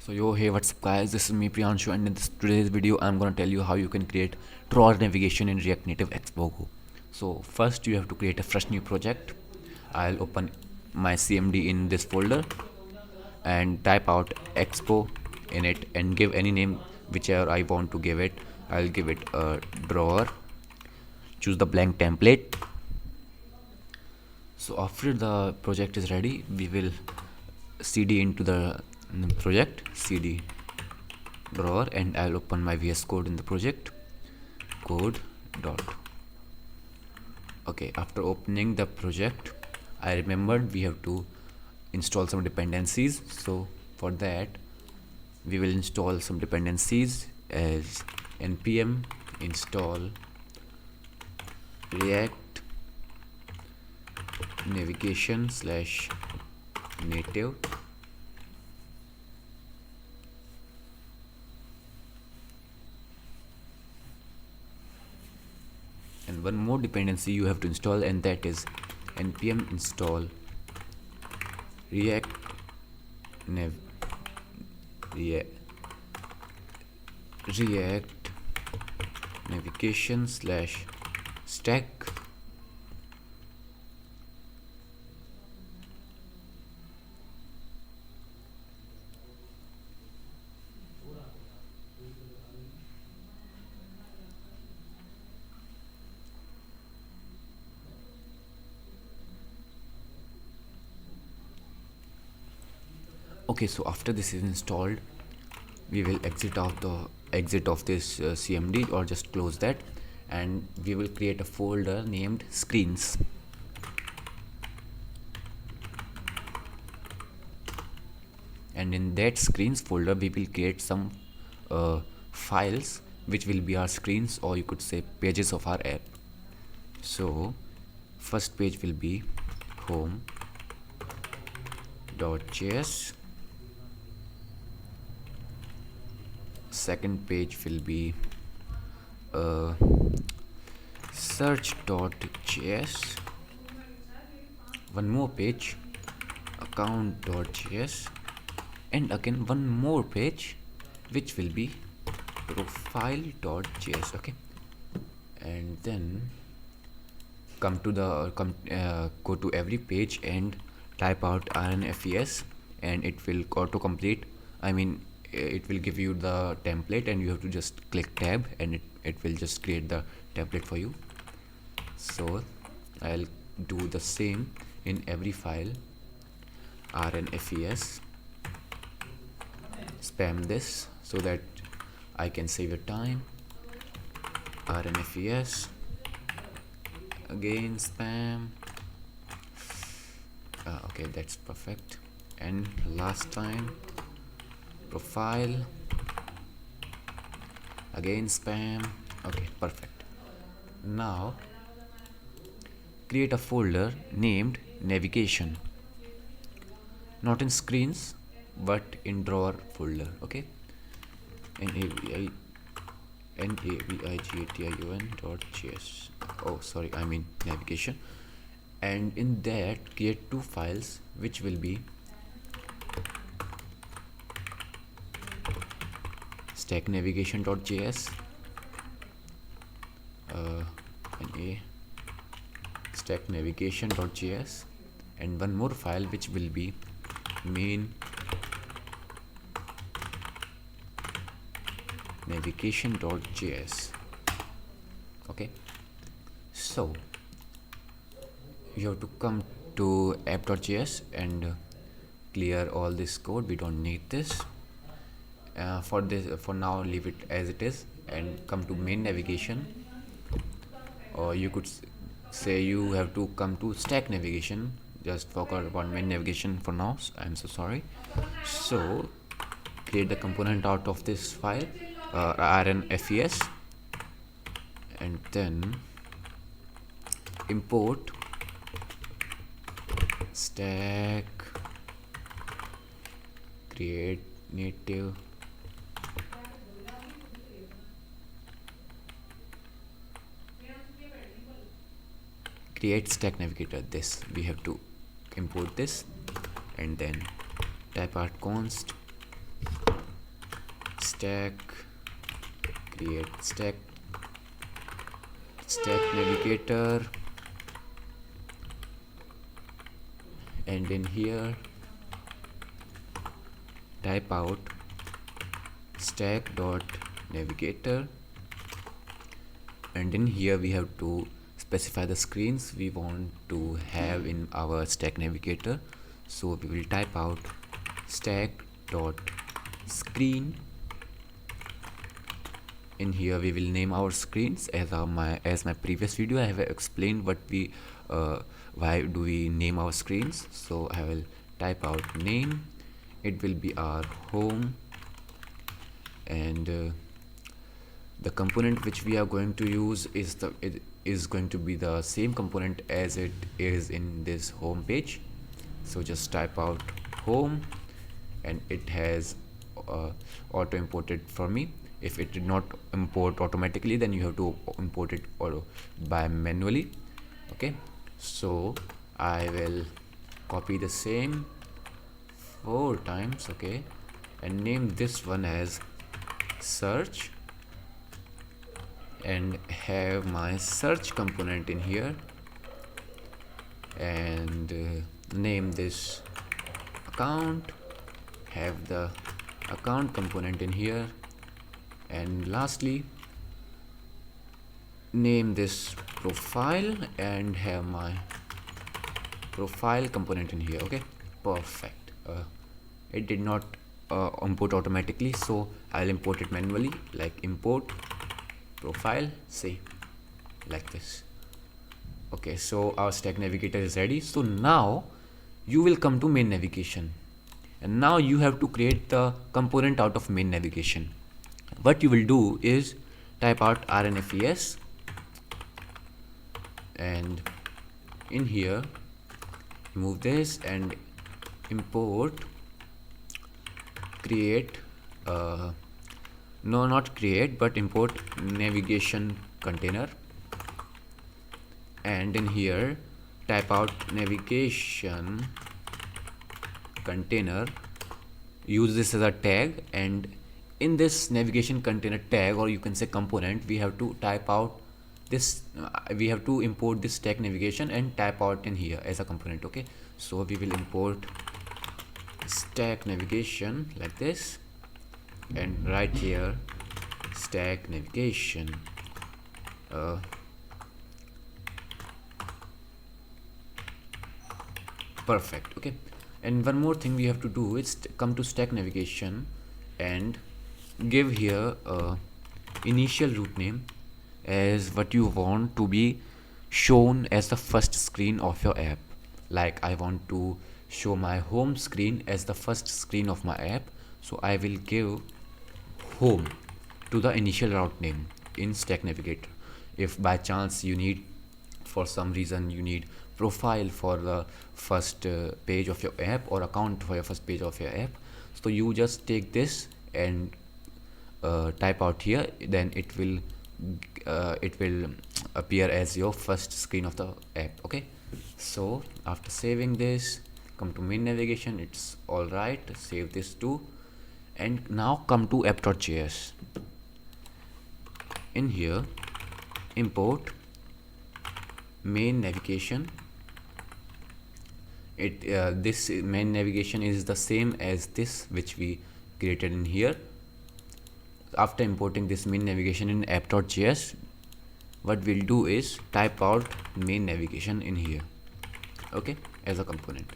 So yo, hey, what's up guys, this is me Priyanshu, and in today's video I'm gonna tell you how you can create drawer navigation in React Native Expo Go. So first you have to create a fresh new project. I'll open my CMD in this folder and type out Expo in it and give any name whichever I want to give it. I'll give it a drawer. Choose the blank template. So after the project is ready, we will cd into the project, cd drawer, and I'll open my VS Code in the project, code dot. Okay, after opening the project, I remembered we have to install some dependencies. So for that, we will install some dependencies as npm install react navigation slash native, and one more dependency you have to install, and that is npm install react react navigation slash stack. Okay, so after this is installed, we will exit of this CMD, or just close that, and we will create a folder named screens. And in that screens folder, we will create some files which will be our screens, or you could say pages of our app. So first page will be home.js. Second page will be search.js. One more page, account.js, and again one more page which will be profile.js. Okay, and then go to every page and type out rnfes, and it will auto complete. I mean, it will give you the template, and you have to just click tab, and it will just create the template for you. So I'll do the same in every file. rnfes, spam this so that I can save your time. rnfes, again spam. Okay, that's perfect. And last time, profile, again spam. Okay, perfect. Now create a folder named navigation, not in screens but in drawer folder. Okay, navigation.js. Oh, sorry, I mean navigation. And in that, create two files which will be stack navigation.js stack navigation.js, and one more file which will be main navigation.js. okay, so you have to come to app.js and clear all this code. We don't need this. For now, leave it as it is and come to main navigation, or you could say you have to come to stack navigation. Just forgot about main navigation for now, I'm so sorry. So create the component out of this file, rnfes, and then import stack create native create stack navigator. This we have to import this, and then type out const stack, create stack navigator, and in here type out stack dot navigator, and in here we have to specify the screens we want to have in our stack navigator. So we will type out stack dot screen. In here we will name our screens as my previous video I have explained what we why do we name our screens. So I will type out name, it will be our home, and the component which we are going to use is going to be the same component as it is in this home page. So just type out home, and it has auto imported for me. If it did not import automatically, then you have to import it by manually. Okay, so I will copy the same 4 times, okay, and name this one as search, and have my search component in here, and name this account, have the account component in here, and lastly name this profile and have my profile component in here. Okay, perfect. It did not import automatically, so I'll import it manually, like import profile, say like this. Okay, so our stack navigator is ready. So now you will come to main navigation, and now you have to create the component out of main navigation. What you will do is type out rnfes, and in here remove this and import create no, not create, but import navigation container, and in here type out navigation container, use this as a tag, and in this navigation container tag, or you can say component, we have to type out this we have to import this stack navigation and type out in here as a component. Okay, so we will import stack navigation like this, and right here stack navigation, perfect. Okay, and one more thing we have to do is come to stack navigation and give here a initial root name as what you want to be shown as the first screen of your app. Like I want to show my home screen as the first screen of my app, so I will give home to the initial route name in stack navigator. If by chance you need, for some reason you need profile for the first page of your app, or account for your first page of your app, so you just take this and type out here, then it will appear as your first screen of the app. Okay, so after saving this, come to main navigation, it's all right, save this too, and now come to app.js. in here import main navigation. This main navigation is the same as this which we created in here. After importing this main navigation in app.js, what we'll do is type out main navigation in here, okay, as a component.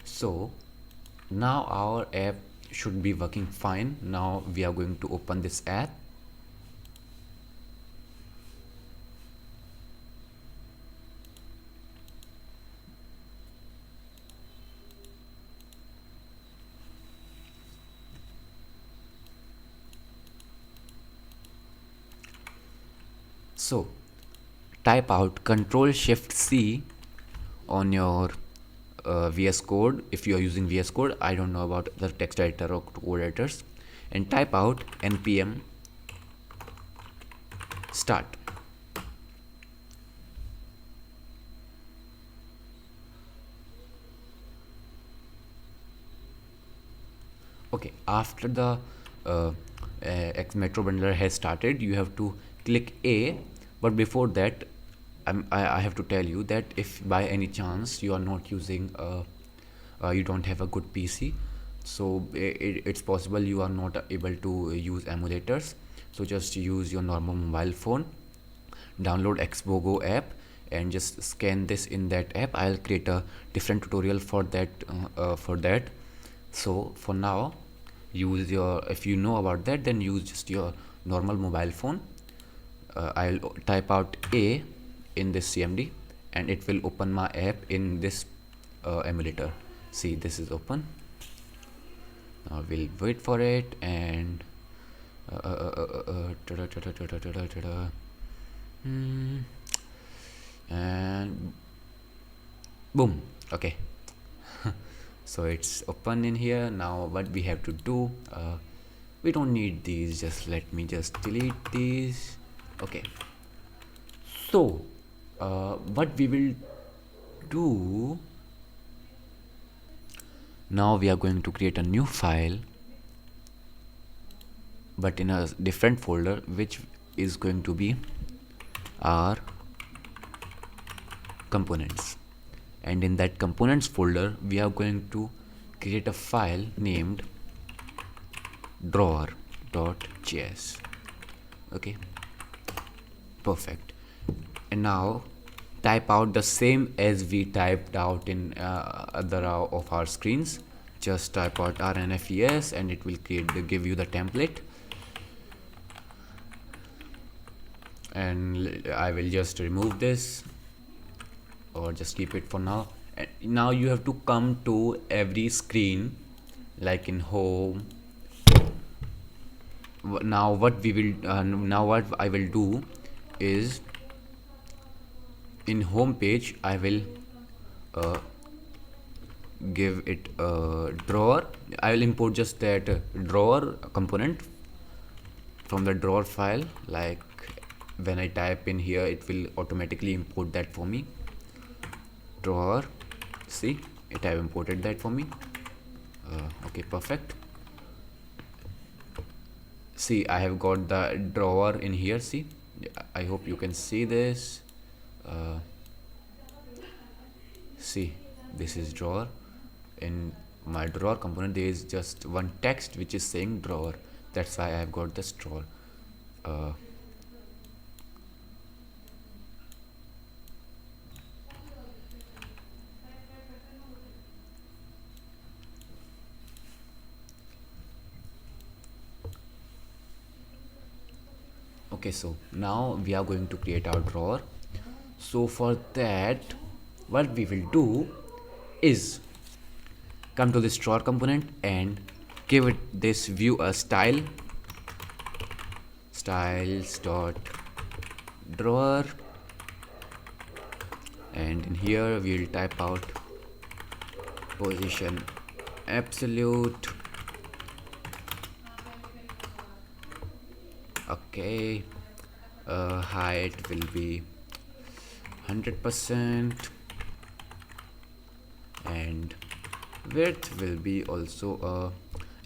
So now our app should be working fine. Now we are going to open this app. So type out Ctrl+Shift+C on your VS Code. If you are using VS Code, I don't know about the text editor or code editors, and type out npm start. Okay, after the Metro bundler has started, you have to click A. But before that, I have to tell you that if by any chance you are not using you don't have a good PC, so it's possible you are not able to use emulators. So just use your normal mobile phone, download Xbogo app, and just scan this in that app. I'll create a different tutorial for that. So for now, use your, if you know about that, then use just your normal mobile phone. I'll type out A in this CMD, and it will open my app in this emulator. See, this is open. Now we'll wait for it, and and boom. Okay. So it's open in here. Now what we have to do, we don't need these, just let me just delete these. Okay, so what we will do now, we are going to create a new file, but in a different folder, which is going to be our components. And in that components folder, we are going to create a file named drawer.js. Okay, perfect. And now type out the same as we typed out in other of our screens. Just type out rnfes, and it will give you the template. And I will just remove this, or just keep it for now. And now you have to come to every screen, like in home. Now what we will now what I will do is, in home page, I will give it a drawer. I will import just that drawer component from the drawer file. Like when I type in here, it will automatically import that for me. Drawer, see, it have imported that for me. Okay, perfect. See, I have got the drawer in here. See, I hope you can see this. See, this is drawer. In my drawer component, there is just one text which is saying drawer. That's why I have got this drawer. Okay, so now we are going to create our drawer. So for that, what we will do is come to this drawer component and give it this view a style, styles.drawer, and in here we will type out position absolute. Okay, height will be 100%, and width will be also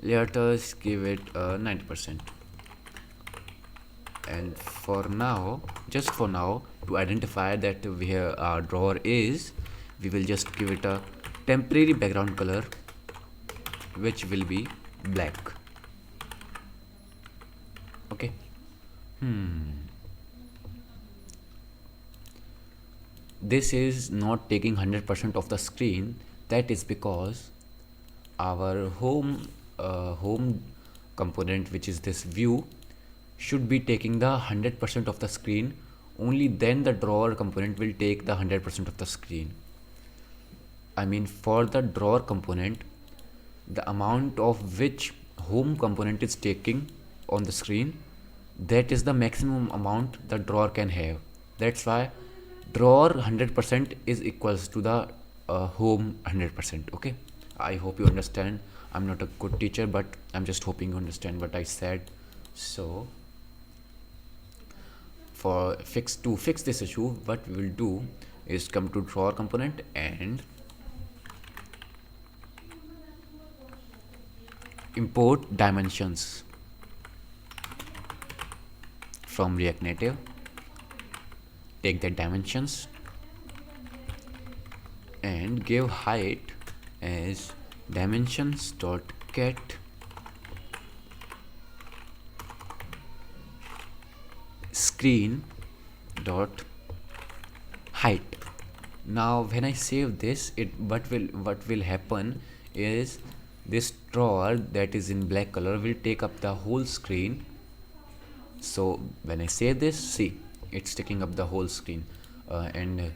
letters, give it 90%. And for now, just for now, to identify that where our drawer is, we will just give it a temporary background color, which will be black. Okay. This is not taking 100% of the screen. That is because our home component, which is this view, should be taking the 100% of the screen. Only then the drawer component will take the 100% of the screen. I mean, for the drawer component, the amount of which home component is taking on the screen, that is the maximum amount the drawer can have. That's why drawer 100% is equals to the home 100%. Okay, I hope you understand. I'm not a good teacher, but I'm just hoping you understand what I said. So to fix this issue, what we will do is come to drawer component and import dimensions. from React Native, take the dimensions and give height as dimensions dot get screen dot height. Now when I save this, what will happen is this drawer that is in black color will take up the whole screen. So when I save this, see, it's taking up the whole screen. And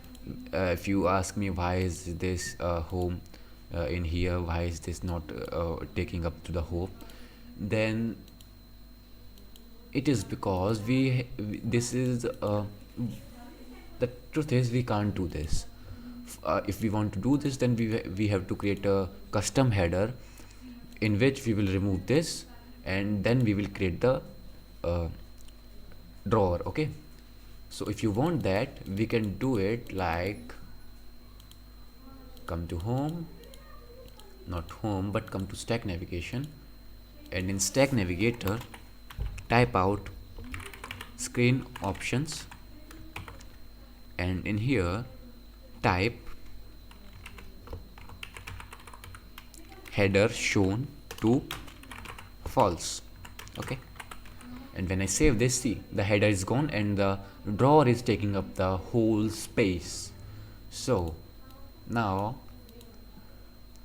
if you ask me why is this home in here, why is this not taking up to the home, then it is because this is the truth is we can't do this. If we want to do this, then we have to create a custom header in which we will remove this, and then we will create the drawer. Okay, so if you want that, we can do it like come to home, not home, but come to stack navigation, and in stack navigator type out screen options, and in here type header shown to false. Okay, and when I save this, see, the header is gone and the drawer is taking up the whole space. So now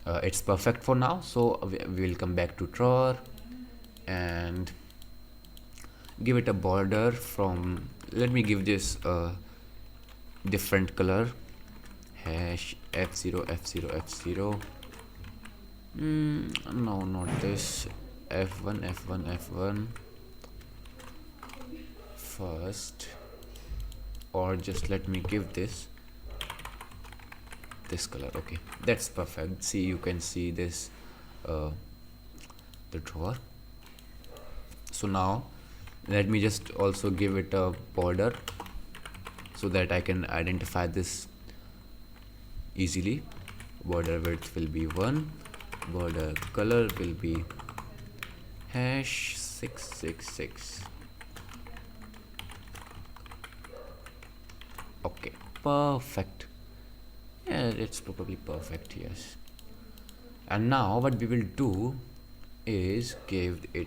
it's perfect for now. So we will come back to drawer and give it a border from, let me give this a different color, hash f0 f0 f0, no, not this, f1 f1 f1 first, or just let me give this color. Okay, that's perfect. See, you can see this the drawer. So now let me just also give it a border so that I can identify this easily. Border width will be 1, border color will be hash 666. Okay, perfect. Yeah, it's probably perfect, yes. And now what we will do is give it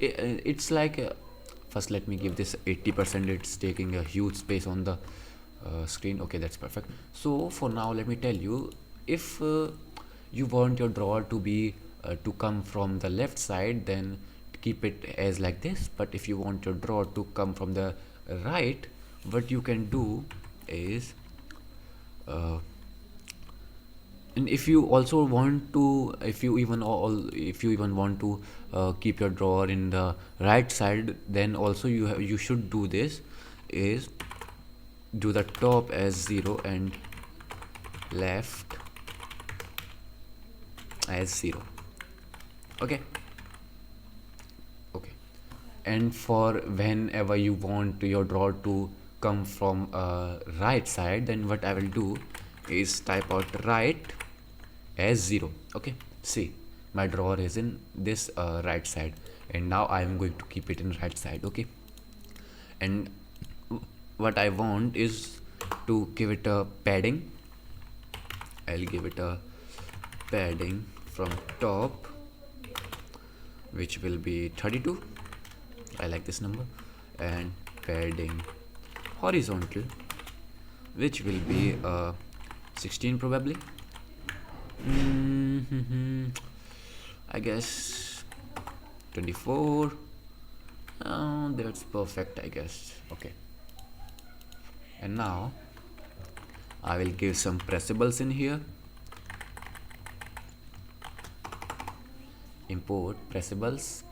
it's like first let me give this 80%. It's taking a huge space on the screen. Okay, that's perfect. So for now, let me tell you, if you want your drawer to be to come from the left side, then keep it as like this. But if you want your drawer to come from the right, what you can do is and if you also want to, if you even want to keep your drawer in the right side, then also you should do this, is do the top as 0 and left as 0. Okay, and for whenever you want your drawer to come from right side, then what I will do is type out right as 0. Okay, see, my drawer is in this right side, and now I am going to keep it in right side. Okay, and what I want is to give it a padding. I'll give it a padding from top, which will be 32. I like this number. And padding horizontal, which will be 16 probably. I guess 24. That's perfect, I guess. Okay, and now I will give some pressables in here. Import pressables.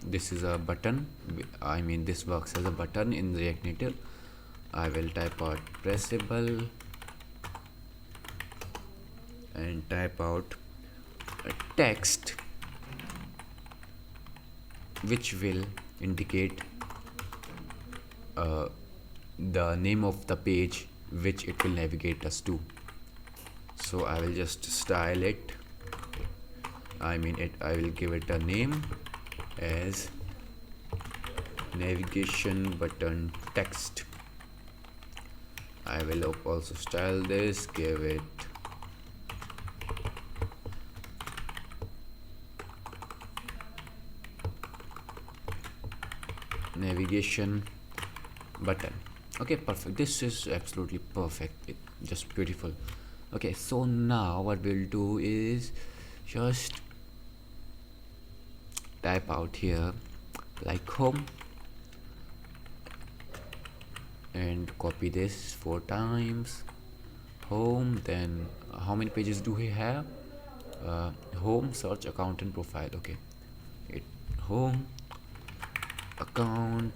This is a button. I mean, this works as a button in React Native. I will type out pressable and type out a text which will indicate the name of the page which it will navigate us to. So I will just style it. I will give it a name as navigation button text. I will also style this, give it navigation button. Okay, perfect. This is absolutely perfect. It just beautiful. Okay, so now what we'll do is just type out here like home and copy this 4 times. Home, then how many pages do we have? Home, search, account and profile. Okay, it home, account,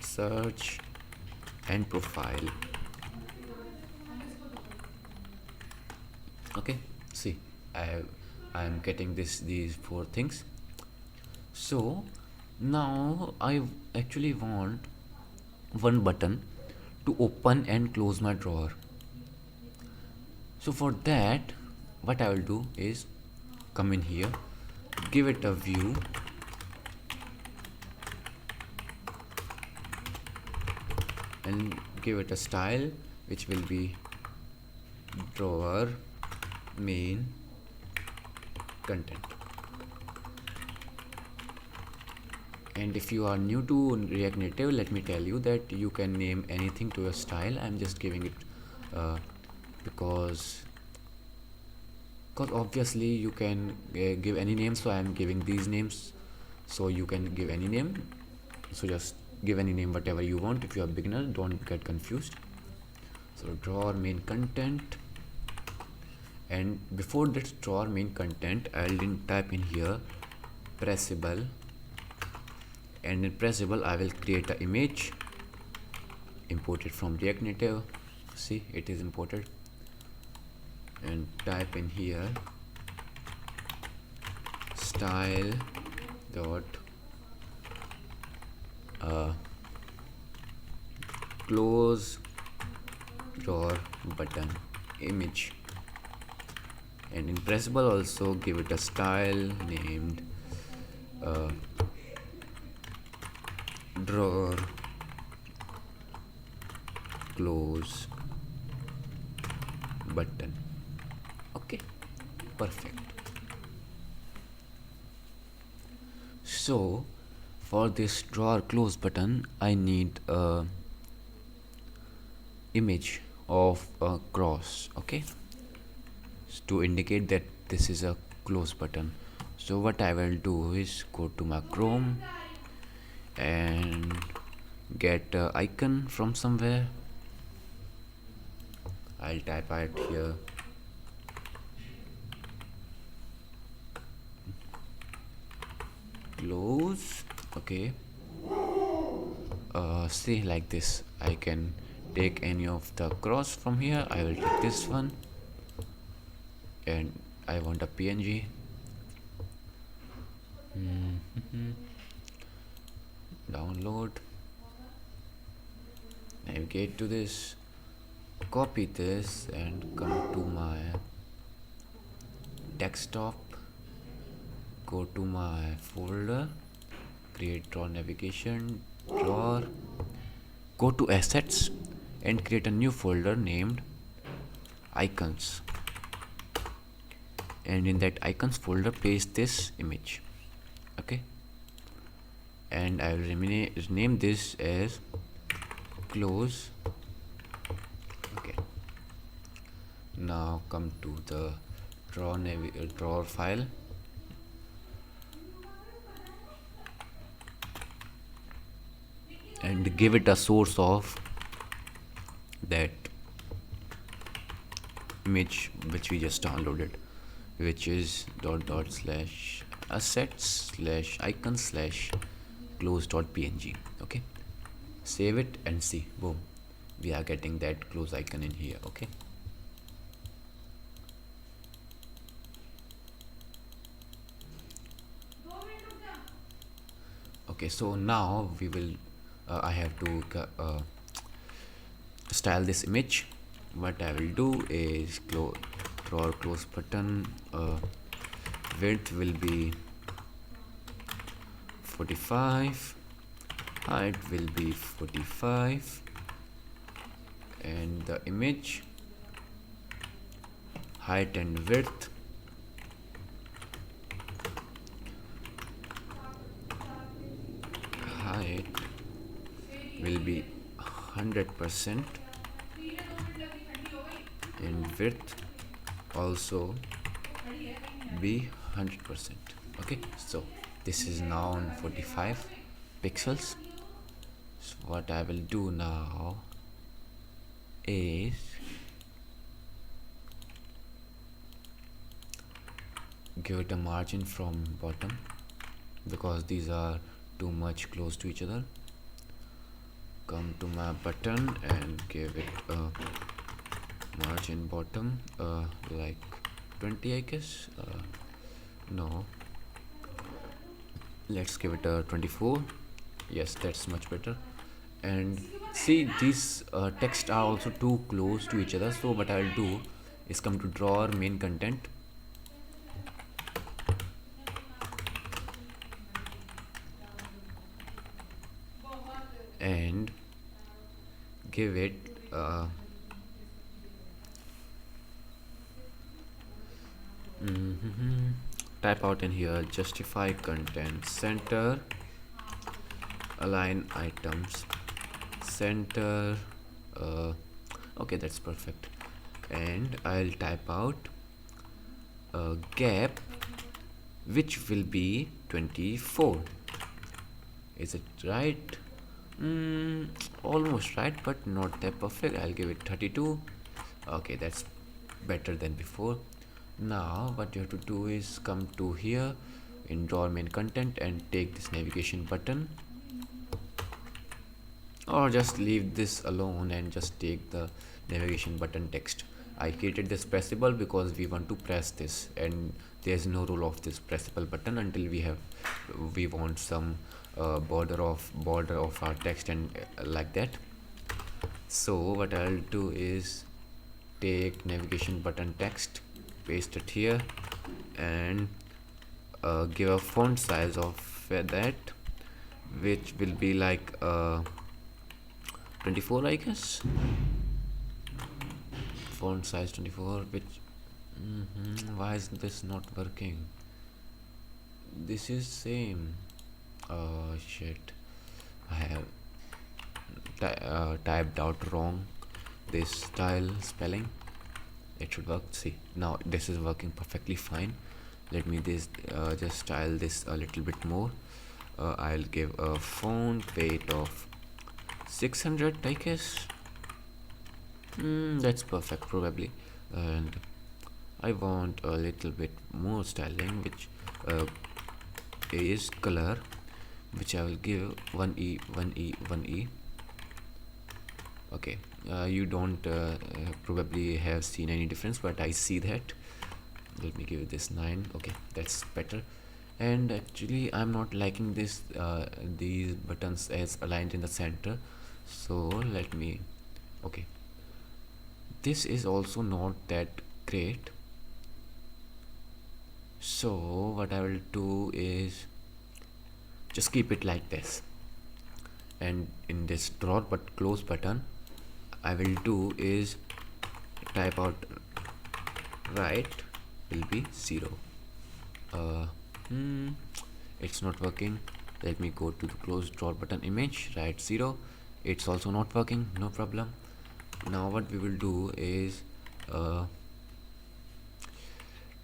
search and profile. Okay, see, I'm getting these 4 things. So now I actually want one button to open and close my drawer. So for that, what I will do is come in here, give it a view, and give it a style which will be drawer main content. And if you are new to React Native, let me tell you that you can name anything to your style. I'm just giving it because obviously you can give any name, so I'm giving these names, so you can give any name. So just give any name, whatever you want. If you are beginner, don't get confused. So drawer main content, and before this drawer main content, I'll type in here pressable, and in pressable I will create an image, import it from React Native. See, it is imported, and type in here style dot close drawer button image, and in pressable also give it a style named drawer close button. Okay, perfect. So for this drawer close button, I need a image of a cross, okay, to indicate that this is a close button. So what I will do is go to my Chrome and get an icon from somewhere. I'll type out here close. Okay, see, like this I can take any of the cross from here. I will take this one, and I want a PNG. Download, navigate to this, copy this and come to my desktop, go to my folder, create drawer navigation drawer, go to assets and create a new folder named icons, and in that icons folder paste this image. Okay, and I will rename this as close. Okay, now come to the drawer file, and give it a source of that image which we just downloaded, which is /assets/icons/close.png. okay, save it and see, boom, we are getting that close icon in here. Okay, okay, so now we will I have to style this image. What I will do is drawer close button, width will be 45, height will be 45, and the image height and width height will be 100% and width also be 100%. Okay, so this is now on 45 pixels. So what I will do now is give it a margin from bottom because these are too much close to each other. Come to my button and give it a margin bottom like 20, I guess. No, let's give it a 24. Yes, that's much better. And see, these text are also too close to each other, so what I'll do is come to drawer main content and give it type out in here justify content center, align items center. Okay, that's perfect. And I'll type out a gap which will be 24. Is it right? Almost right, but not that perfect. I'll give it 32. Okay, that's better than before. Now what you have to do is come to here in drawer main content and take this navigation button, or just leave this alone and just take the navigation button text. I created this pressable because we want to press this, and there's no rule of this pressable button until we want some border of our text and like that. So what I'll do is take navigation button text, paste it here, and give a font size of that, which will be like 24, I guess. Font size 24, which why is this not working? This is same. Oh shit, I have typed out wrong this style spelling. It should work. See, now this is working perfectly fine. Let me just style this a little bit more. I'll give a font weight of 600, I guess. That's perfect probably. And I want a little bit more styling, which is color, which I will give 1E 1E 1E. Okay, you don't probably have seen any difference, but I see that. Let me give this 9. Okay, that's better. And actually I'm not liking this these buttons as aligned in the center, so let me, okay, this is also not that great. So what I will do is just keep it like this, and in this drawer but close button I will do is type out right will be 0. It's not working. Let me go to the close drawer button image, right 0. It's also not working, no problem. Now what we will do is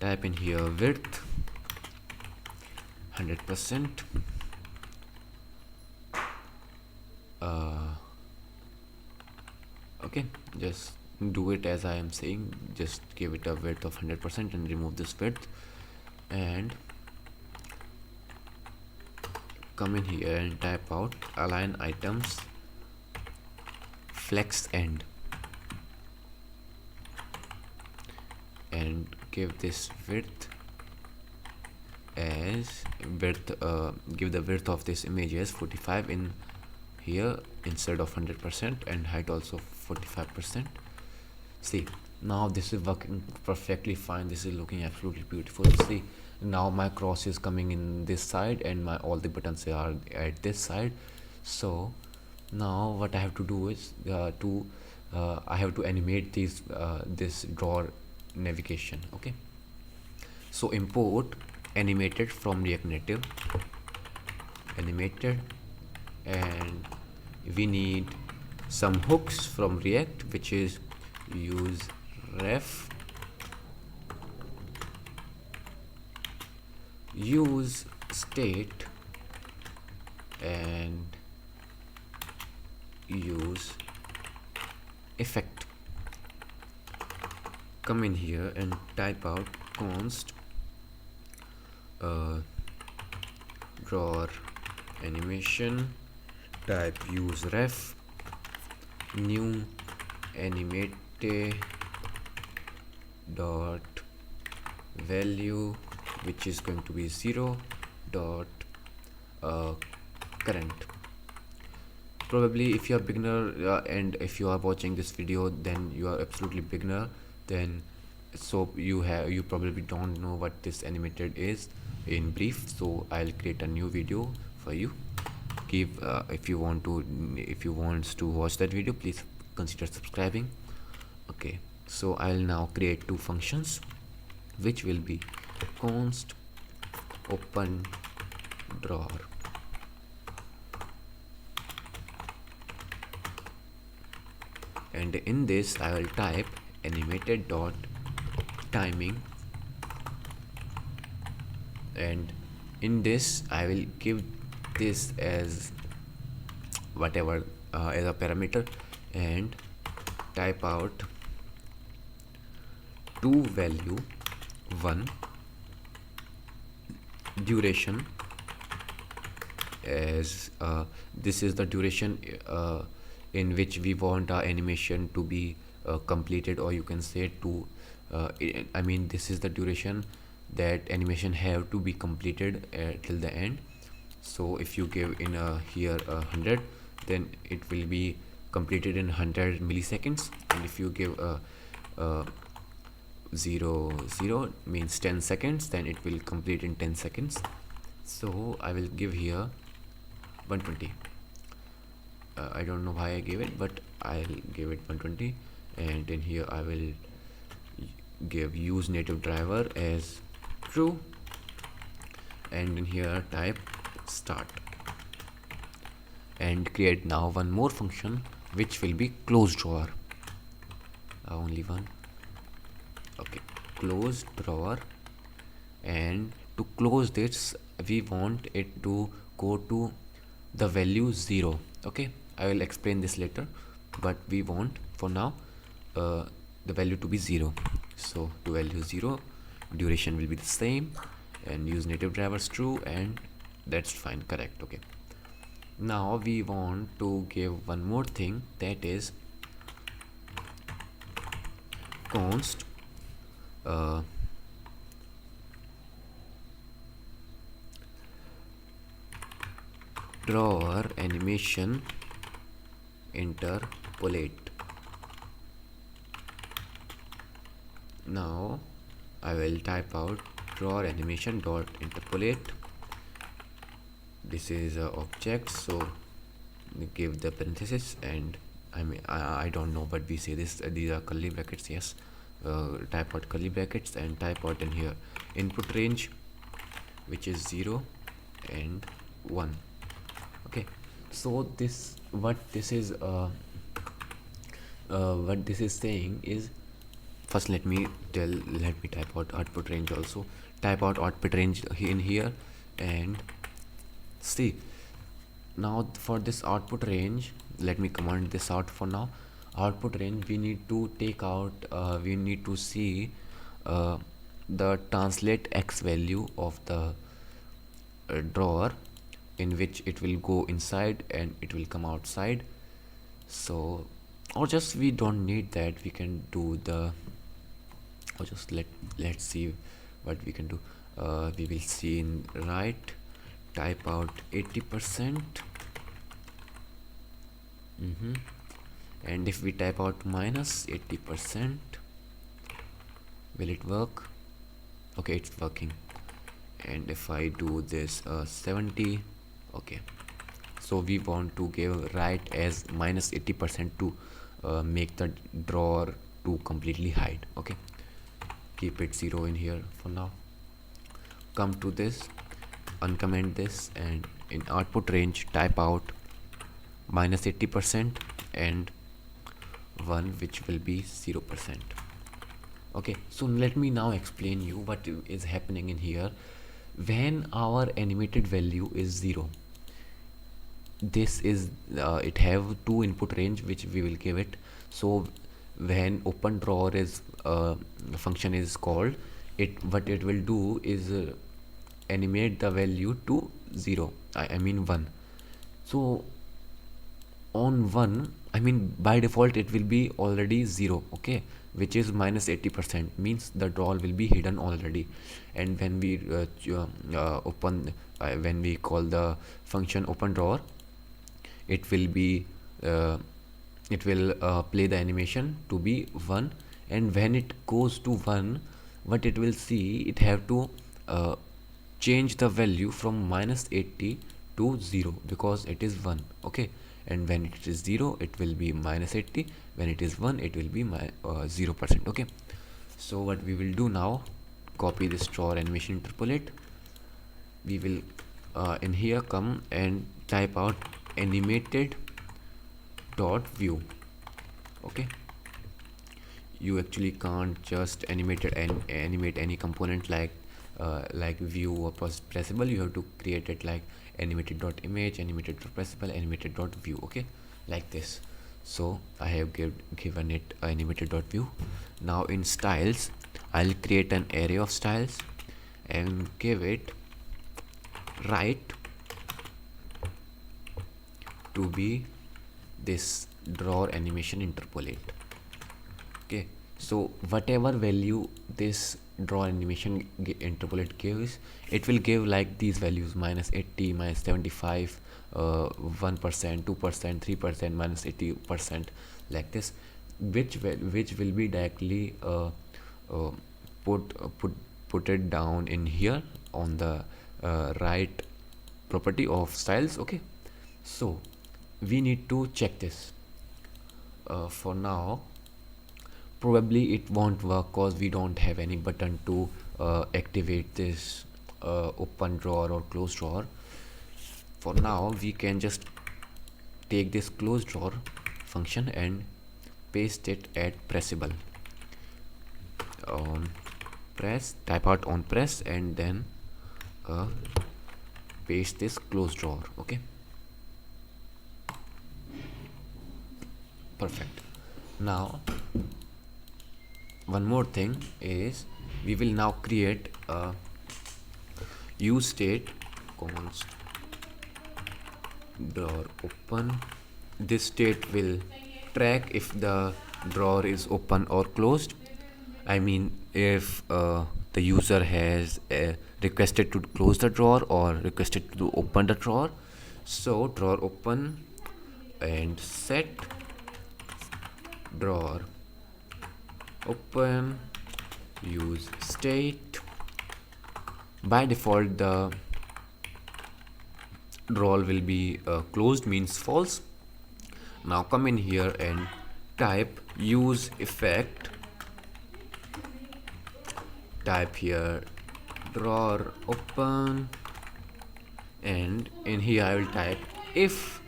type in here width 100%. Okay, just do it as I am saying. Just give it a width of 100% and remove this width, and come in here and type out align items flex end, and give this width as width, give the width of this image as 45 in here instead of 100%, and height also 45%. See, Now this is working perfectly fine. This is looking absolutely beautiful. See, now my cross is coming in this side and my all the buttons are at this side. So now what I have to do is I have to animate these this drawer navigation. Okay, so import animated from React Native, animated, and we need some hooks from React, which is use ref, use state, and use effect. Come in here and type out const drawer animation, type use ref, new animate dot value, which is going to be 0 dot current. Probably if you are beginner and if you are watching this video, then you are absolutely beginner, then so you probably don't know what this animated is in brief. So I'll create a new video for you. Give if you want to watch that video, please consider subscribing. Okay, so I'll now create two functions, which will be const open drawer, and in this I will type animated dot timing, and in this I will give this as whatever as a parameter, and type out to value 1, duration as this is the duration in which we want our animation to be completed, or you can say to I mean this is the duration that animation have to be completed till the end. So if you give in here 100, then it will be completed in 100 milliseconds, and if you give 0 means 10 seconds, then it will complete in 10 seconds. So I will give here 120. I don't know why I gave it, but I'll give it 120, and in here I will give use native driver as true, and in here type start, and create now one more function which will be close drawer. Only one. Okay, close drawer, and to close this we want it to go to the value 0. Okay, I will explain this later, but we want for now the value to be 0. So to value 0, duration will be the same, and use native drivers true, and that's fine, correct. Okay, now we want to give one more thing, that is const drawer animation interpolate. Now I will type out drawer animation dot interpolate. This is a object, so give the parenthesis, and I mean I don't know, but we say this these are curly brackets. Yes, type out curly brackets and type out in here input range, which is 0 and 1. Okay, so this what this is saying is, first let me type out output range also. Type out output range in here, and see now for this output range, let me comment this out for now. Output range, we need to take out we need to see the translate x value of the drawer, in which it will go inside and it will come outside. So, or just we don't need that, we can do the, or just let's see what we can do. We will see in right, type out 80%, and if we type out minus 80%, Will it work? Okay, it's working. And if I do this 70, okay, so we want to give right as minus 80% to make the drawer to completely hide. Okay, keep it 0 in here for now. Come to this, uncomment this, and in output range type out minus 80% and 1, which will be 0%. Okay, so let me now explain you what is happening in here. When our animated value is 0, this is it have two input range which we will give it. So when open drawer is function is called, it what it will do is animate the value to 0, I mean 1. So on 1, I mean by default it will be already 0, okay, which is minus 80%, means the drawer will be hidden already. And when we open when we call the function open drawer, it will be it will play the animation to be 1. And when it goes to 1, what it will see, it have to change the value from minus 80 to 0 because it is 1. Okay, and when it is 0 it will be minus 80, when it is 1 it will be 0%. Okay, so what we will do now, copy this drawer animation, interpolate. We will in here come and type out animated dot view. Okay, you actually can't just animate it and animate any component like view or pressable. You have to create it like animated dot image, animated dot pressable, animated dot view. Okay, like this. So I have given it animated dot view. Now in styles, I'll create an array of styles and give it right to be this drawer animation interpolate. Okay, so whatever value this draw animation interpolate gives, it will give like these values: minus 80, minus 75, 1%, 2%, 3%, minus 80%, like this, which will be directly uh, put it down in here on the right property of styles. Okay, so we need to check this. For now probably it won't work because we don't have any button to activate this open drawer or close drawer. For now we can just take this close drawer function and paste it at pressable. On press, type out on press, and then paste this close drawer. Okay, perfect. Now one more thing is, we will now create a use state const drawer open. This state will track if the drawer is open or closed. I mean if the user has requested to close the drawer or requested to open the drawer. So drawer open and set drawer open use state. By default the drawer will be closed, means false. Now come in here and type use effect, type here drawer open, and in here I will type if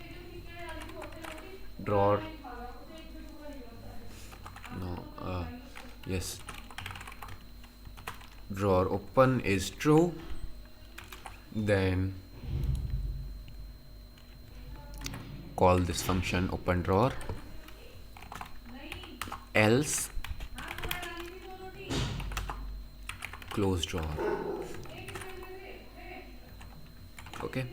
drawer yes, drawer open is true, then call this function open drawer, else close drawer. Okay,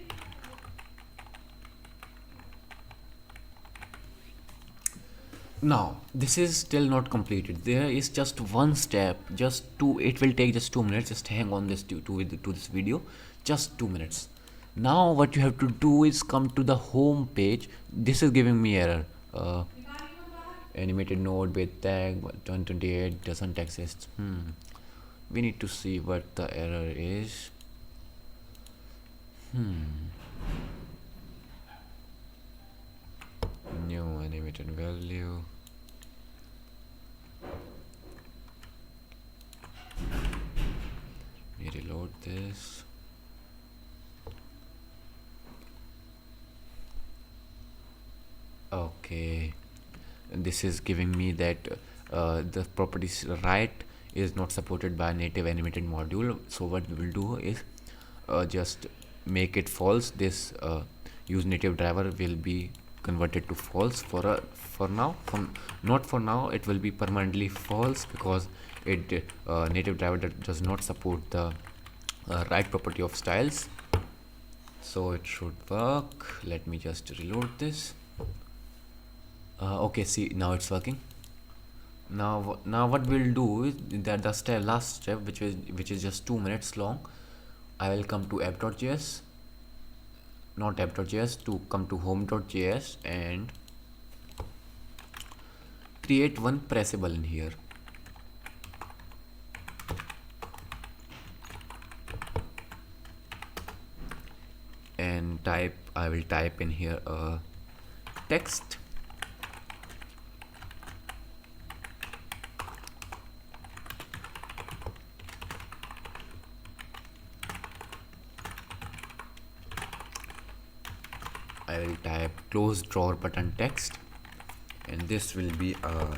now this is still not completed. There is just one step, just two. It will take just 2 minutes. Just hang on this to this video, just 2 minutes. Now what you have to do is come to the home page. This is giving me error. animated node with tag 128 doesn't exist. We need to see what the error is. New animated value. We reload this. Okay, and this is giving me that the properties right is not supported by native animated module. So what we will do is just make it false. This use native driver will be converted to false for now. Not for now, it will be permanently false because it native driver does not support the right property of styles. So it should work. Let me just reload this. Okay, see, now it's working. Now what we'll do is that the last step, which is just 2 minutes long. I will come to app.js, not app.js, to come to home.js and create one pressable in here. And I will type in here a text. I will type close drawer button text, and this will be our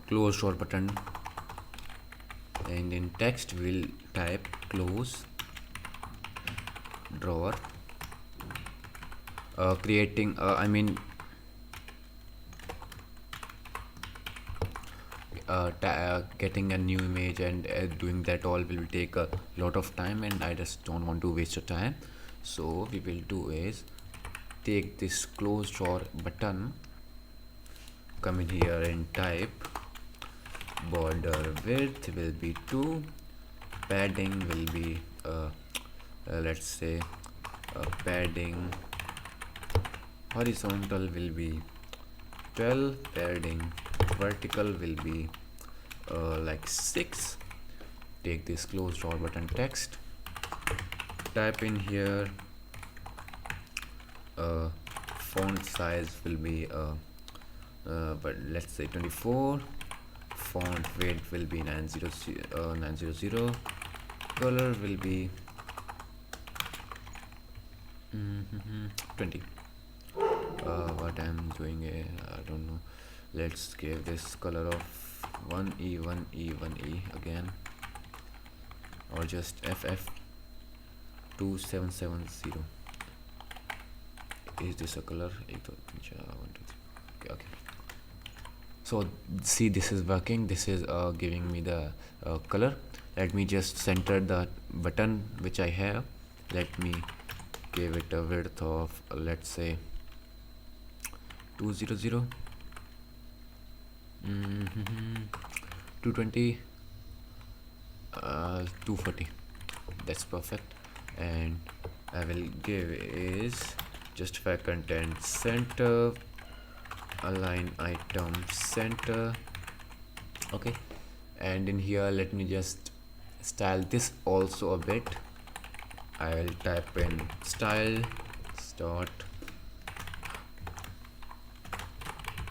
close drawer button, and in text we'll type close drawer, creating getting a new image and doing that all will take a lot of time, and I just don't want to waste your time. So we will do is take this close drawer button, come in here and type border width will be 2, padding will be let's say padding horizontal will be 12, padding vertical will be like 6. Take this close drawer button text, type in here font size will be but let's say 24, font weight will be 900, color will be 20. What I'm doing, I don't know. Let's give this color of 1E, 1E, 1E again, or just FF2770. Is this a color? Okay. So see, this is working. This is giving me the color. Let me just center the button which I have. Let me give it a width of let's say 200, 220, 240. That's perfect. And I will give is justify content center, align item center. Okay, and in here let me just style this also a bit. I will type in style dot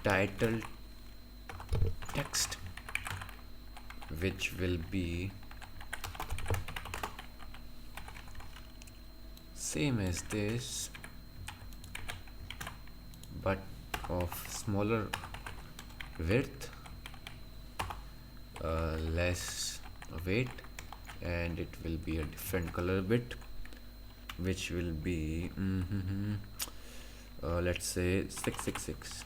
title text, which will be same as this but of smaller width, less weight, and it will be a different color bit, which will be let's say 666,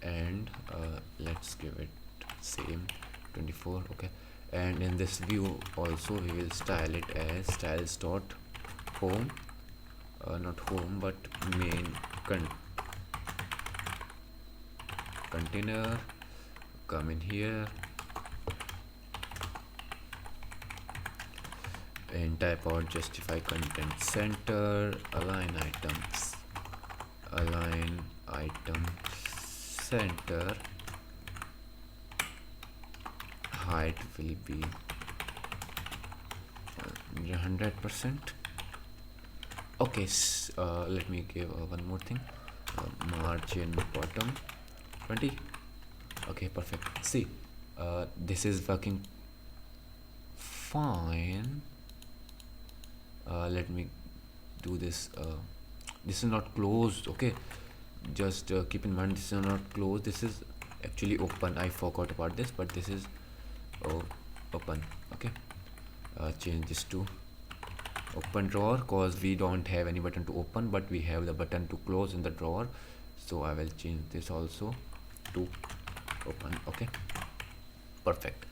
and let's give it same 24. Okay, and in this view also we will style it as styles dot home, not home but main container. Come in here and type out justify content center, align item center, height will be 100%. Okay, let me give one more thing. Margin bottom 20. Okay, perfect. See, this is working fine. Let me do this. This is not closed. Okay, just keep in mind this is not closed. This is actually open. I forgot about this, but this is open. Okay, change this to open drawer, cause we don't have any button to open, but we have the button to close in the drawer. So I will change this also to open. Okay, perfect.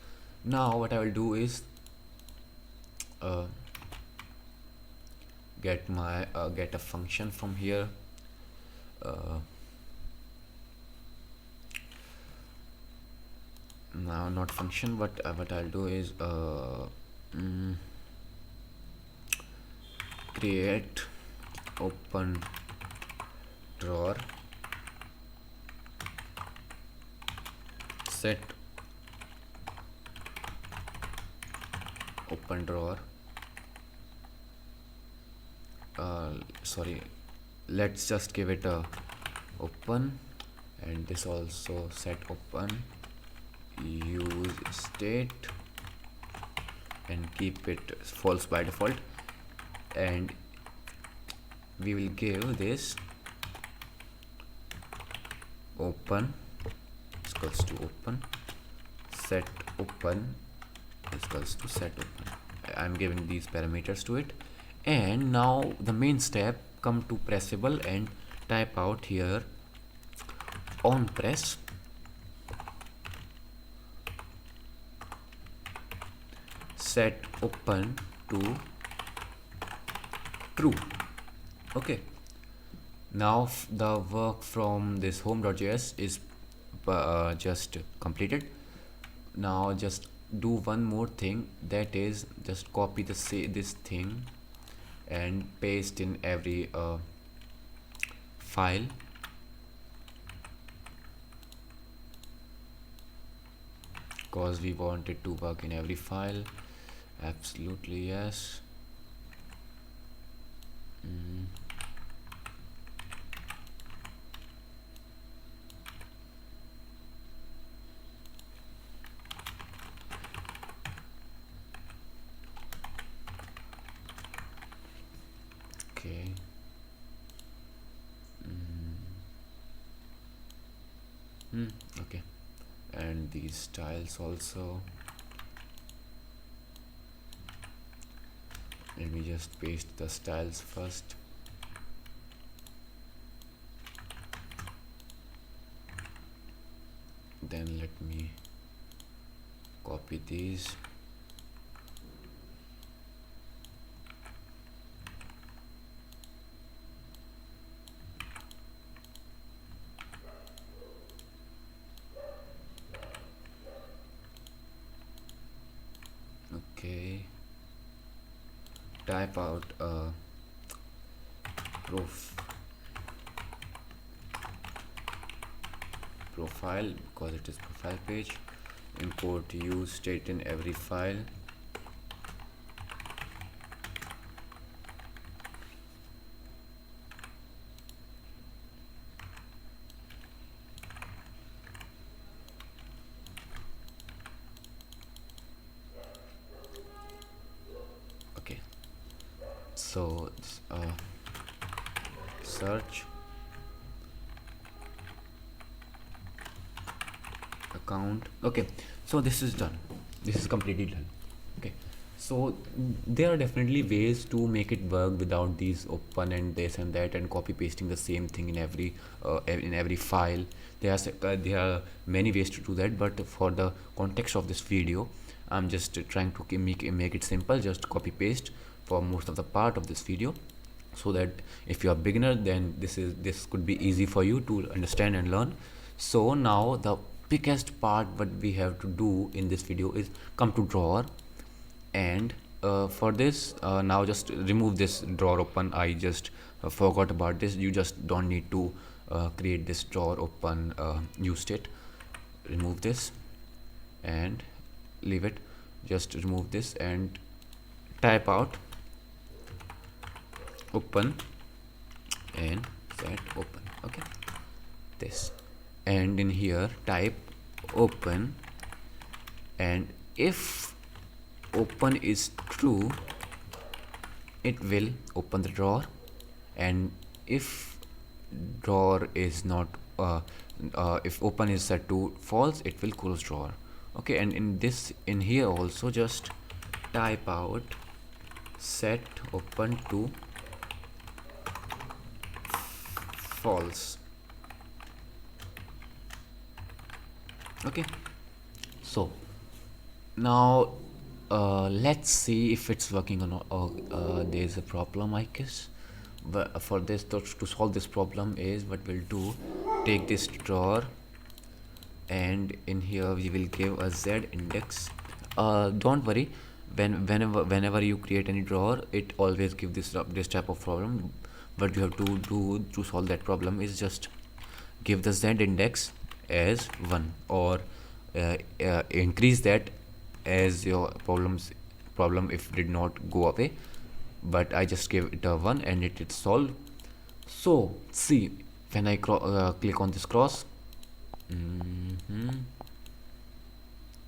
Now what I will do is get a function from here. Now not function, but what I'll do is create open drawer, set open drawer, sorry, let's just give it a open, and this also set open, use state and keep it false by default, and we will give this open is equals to open, set open is equals to set open. I'm giving these parameters to it. And now the main step, come to pressable and type out here on press set open to true. Okay, now the work from this home.js is just completed. Now just do one more thing, that is just copy this thing and paste in every file. Because we want it to work in every file. Absolutely yes. Okay. Okay, and these styles also. Let me just paste the styles first. Then let me copy these. Okay, type out profile, because it is profile page. Import use state in every file. Okay, so search account. Okay, so this is done, this is completely done. Okay, so there are definitely ways to make it work without these open and this and that and copy pasting the same thing in every file. There are many ways to do that, but for the context of this video I'm just trying to make it simple. Just copy paste for most of the part of this video, so that if you are beginner, then this could be easy for you to understand and learn. So now the biggest part what we have to do in this video is come to drawer and For this, now just remove this drawer open. I just forgot about this. You just don't need to create this drawer open new state. Remove this and leave it. Just remove this and type out open and set open. Okay, this, and in here type open, and if open is true, it will open the drawer, and if drawer is not if open is set to false, it will close drawer. Okay, and in here also just type out set open to false. Okay, so now let's see if it's working or not. There's a problem, I guess. But for this, to solve this problem is what we'll do, take this drawer, and in here we will give a z index. Don't worry, whenever you create any drawer, it always give this type of problem. What you have to do to solve that problem is just give the z index as 1, or increase that as your problem if did not go away, but I just gave it a 1 and it is solved. So see, when I click on this cross,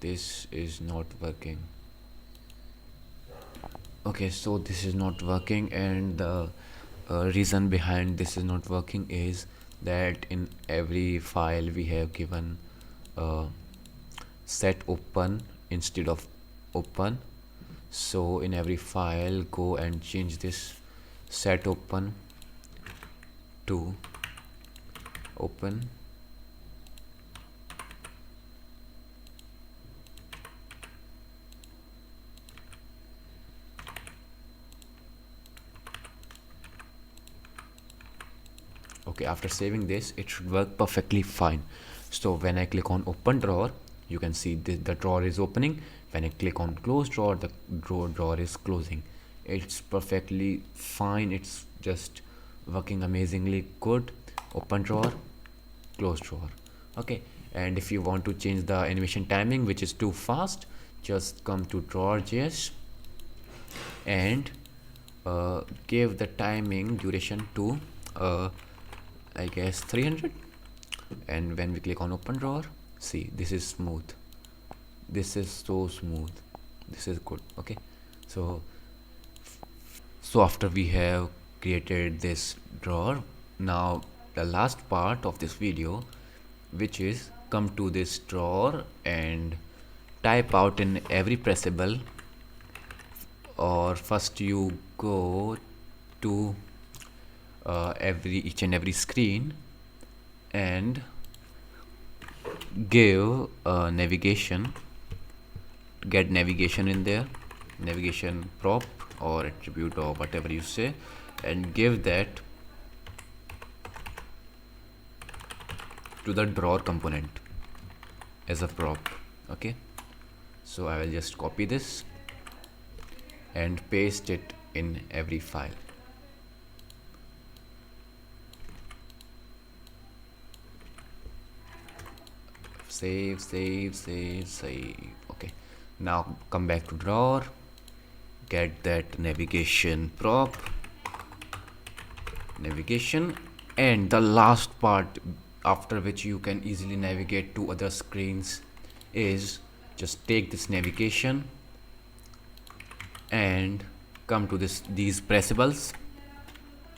this is not working. Okay, so this is not working, and the reason behind this is not working is that in every file we have given set open instead of open. So in every file, go and change this set open to open. Okay, after saving this, it should work perfectly fine. So when I click on open drawer, you can see the drawer is opening. When I click on close drawer, the drawer is closing. It's perfectly fine. It's just working amazingly good. Open drawer, close drawer. Okay, and if you want to change the animation timing, which is too fast, just come to drawer.js and give the timing duration to I guess 300. And when we click on open drawer, see, this is smooth. This is so smooth. This is good. Okay, so after we have created this drawer, now the last part of this video, which is come to this drawer and type out in every pressable, or first you go to each and every screen and give navigation, get navigation in there, navigation prop or attribute or whatever you say, and give that to the drawer component as a prop. Okay, so I will just copy this and paste it in every file. Save. Okay, now come back to drawer, get that navigation prop, navigation, and the last part after which you can easily navigate to other screens is just take this navigation and come to these pressables,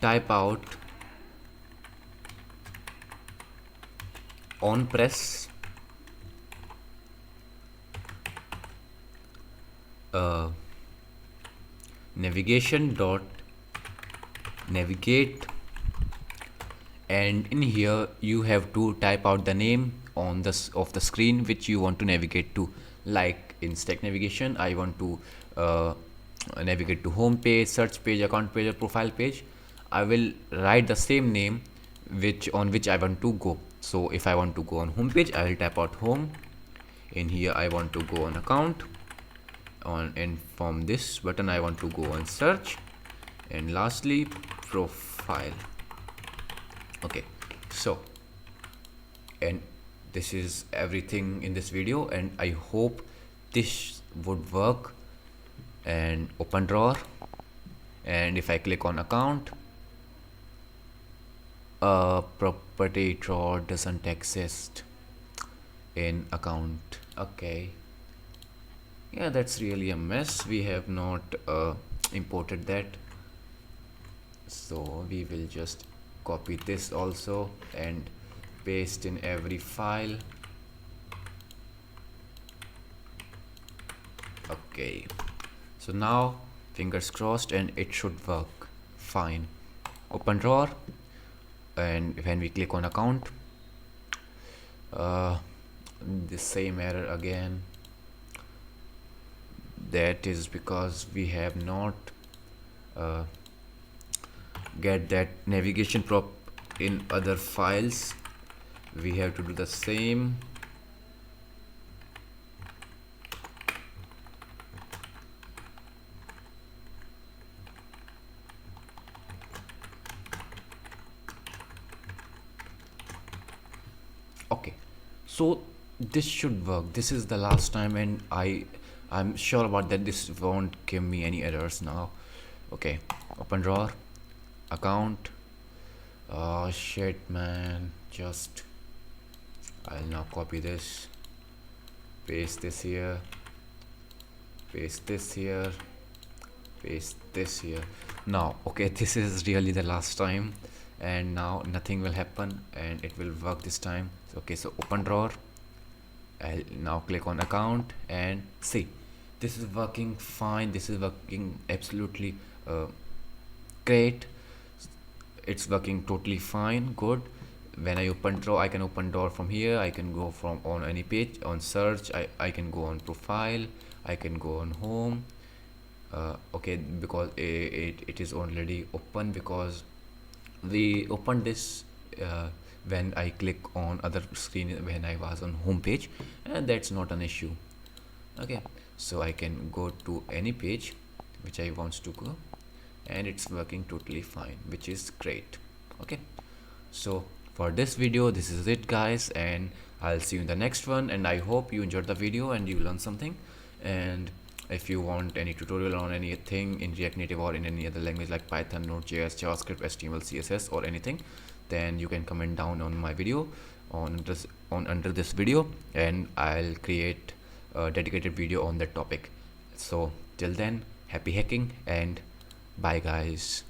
type out on press navigation dot navigate, and in here you have to type out the name on this of the screen which you want to navigate to. Like in stack navigation, I want to navigate to home page, search page, account page, or profile page. I will write the same name on which I want to go. So if I want to go on home page, I will type out home. In here I want to go on account, on, and from this button I want to go on search, and lastly profile. Okay, so, and this is everything in this video, and I hope this would work. And open drawer, and if I click on account, property drawer doesn't exist in account. Okay, yeah, that's really a mess. We have not imported that, so we will just copy this also and paste in every file. Okay, so now fingers crossed, and it should work fine. Open drawer, and when we click on account, the same error again. That is because we have not get that navigation prop in other files. We have to do the same. Okay, so this should work. This is the last time, and I'm sure about that this won't give me any errors now. Okay, open drawer, account. Oh shit, man. Just I'll now copy this, paste this here, paste this here, paste this here. Now, okay, this is really the last time, and now nothing will happen, and it will work this time. Okay, so open drawer, I'll now click on account, and see, this is working fine. This is working absolutely great. It's working totally fine, good. When I open drawer, I can open drawer from here. I can go from on any page on search. I can go on profile, I can go on home. Okay, because it is already open, because we opened this when I click on other screen when I was on home page, and that's not an issue. Okay, so I can go to any page which I want to go, and it's working totally fine, which is great. Okay, so for this video, this is it guys, and I'll see you in the next one. And I hope you enjoyed the video and you learned something. And if you want any tutorial on anything in React Native or in any other language like Python, Node.js, JavaScript, HTML, CSS, or anything, then you can comment down on my video under this video, and I'll create a dedicated video on that topic. So till then, happy hacking, and bye guys.